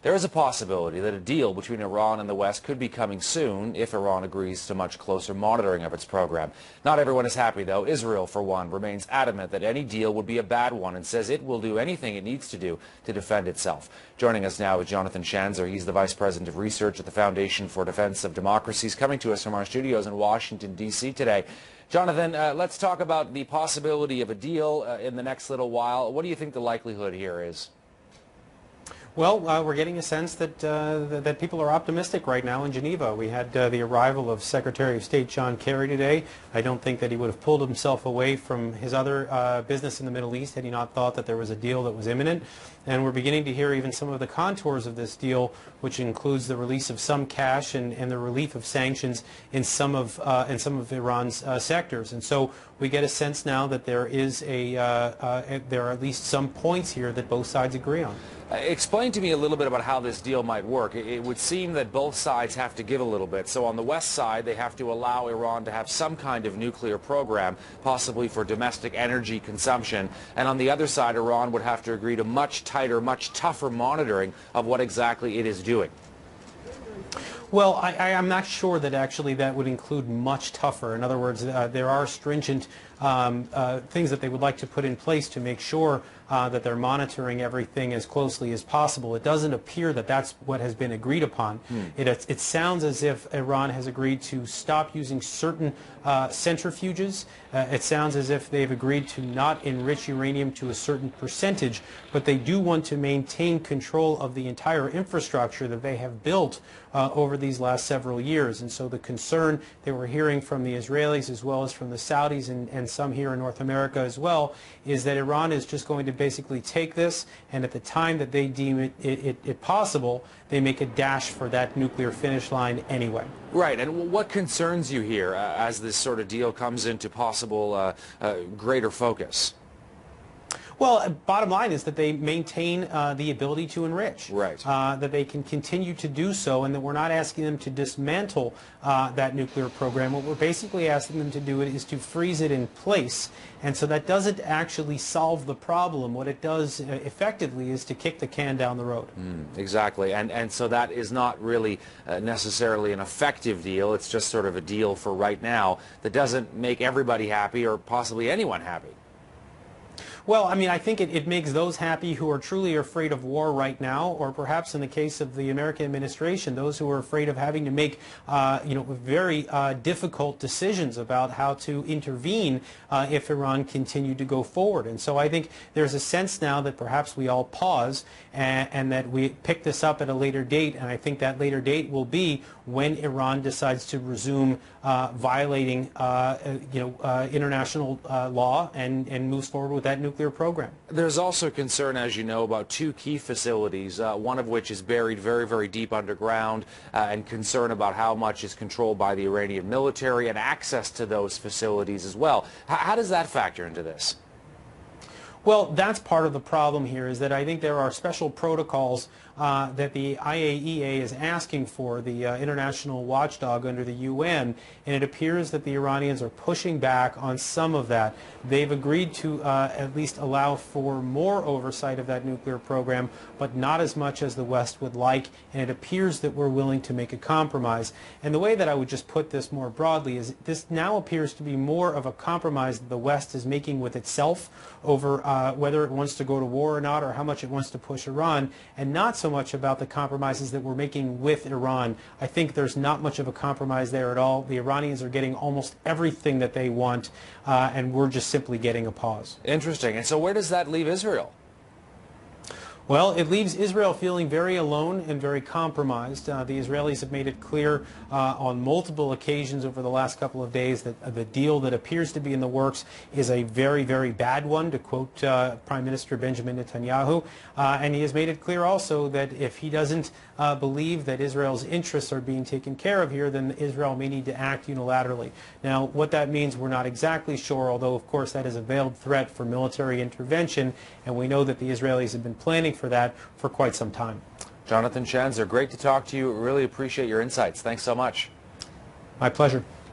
There is a possibility that a deal between Iran and the West could be coming soon if Iran agrees to much closer monitoring of its program. Not everyone is happy, though. Israel, for one, remains adamant that any deal would be a bad one and says it will do anything it needs to do to defend itself. Joining us now is Jonathan Schanzer. He's the Vice President of Research at the Foundation for Defense of Democracy. He's coming to us from our studios in Washington, D.C. today. Jonathan, let's talk about the possibility of a deal in the next little while. What do you think the likelihood here is? Well, we're getting a sense that that people are optimistic right now in Geneva. We had the arrival of Secretary of State John Kerry today. I don't think that he would have pulled himself away from his other business in the Middle East had he not thought that there was a deal that was imminent. And we're beginning to hear even some of the contours of this deal, which includes the release of some cash and the relief of sanctions in some of Iran's sectors. And so we get a sense now that there is there are at least some points here that both sides agree on. Explain to me a little bit about how this deal might work. It would seem that both sides have to give a little bit. So on the West side, they have to allow Iran to have some kind of nuclear program, possibly for domestic energy consumption. And on the other side, Iran would have to agree to much tighter, much tougher monitoring of what exactly it is doing. Well, I'm not sure that actually that would include much tougher. In other words, there are stringent things that they would like to put in place to make sure that they're monitoring everything as closely as possible. It doesn't appear that that's what has been agreed upon. It sounds as if Iran has agreed to stop using certain centrifuges. It sounds as if they've agreed to not enrich uranium to a certain percentage, but they do want to maintain control of the entire infrastructure that they have built over these last several years. And so the concern that we're hearing from the Israelis as well as from the Saudis and some here in North America as well is that Iran is just going to basically take this, and at the time that they deem it possible, they make a dash for that nuclear finish line anyway. Right, and what concerns you here as this sort of deal comes into possible greater focus? Well, bottom line is that they maintain the ability to enrich. Right. That they can continue to do so, and that we're not asking them to dismantle that nuclear program. What we're basically asking them to do is to freeze it in place. And so that doesn't actually solve the problem. What it does effectively is to kick the can down the road. Exactly. And so that is not really necessarily an effective deal. It's just sort of a deal for right now that doesn't make everybody happy or possibly anyone happy. Well, I mean, I think it makes those happy who are truly afraid of war right now, or perhaps in the case of the American administration, those who are afraid of having to make, very difficult decisions about how to intervene if Iran continued to go forward. And so I think there's a sense now that perhaps we all pause and that we pick this up at a later date. And I think that later date will be when Iran decides to resume violating, international law and moves forward with that nuclear program. There's also concern, as you know, about two key facilities, one of which is buried very, very deep underground, and concern about how much is controlled by the Iranian military and access to those facilities as well. How does that factor into this? Well, that's part of the problem here, is that I think there are special protocols that the IAEA is asking for, the international watchdog under the UN, and it appears that the Iranians are pushing back on some of that. They've agreed to at least allow for more oversight of that nuclear program, but not as much as the West would like, and it appears that we're willing to make a compromise. And the way that I would just put this more broadly is this now appears to be more of a compromise that the West is making with itself over whether it wants to go to war or not, or how much it wants to push Iran, and not so much about the compromises that we're making with Iran. I think there's not much of a compromise there at all. The Iranians are getting almost everything that they want, and we're just simply getting a pause. Interesting. And so where does that leave Israel? Well, it leaves Israel feeling very alone and very compromised. The Israelis have made it clear on multiple occasions over the last couple of days that the deal that appears to be in the works is a very, very bad one, to quote Prime Minister Benjamin Netanyahu. And he has made it clear also that if he doesn't believe that Israel's interests are being taken care of here, then Israel may need to act unilaterally. Now, what that means, we're not exactly sure, although, of course, that is a veiled threat for military intervention, and we know that the Israelis have been planning for that for quite some time. Jonathan Schanzer, great to talk to you. Really appreciate your insights. Thanks so much. My pleasure.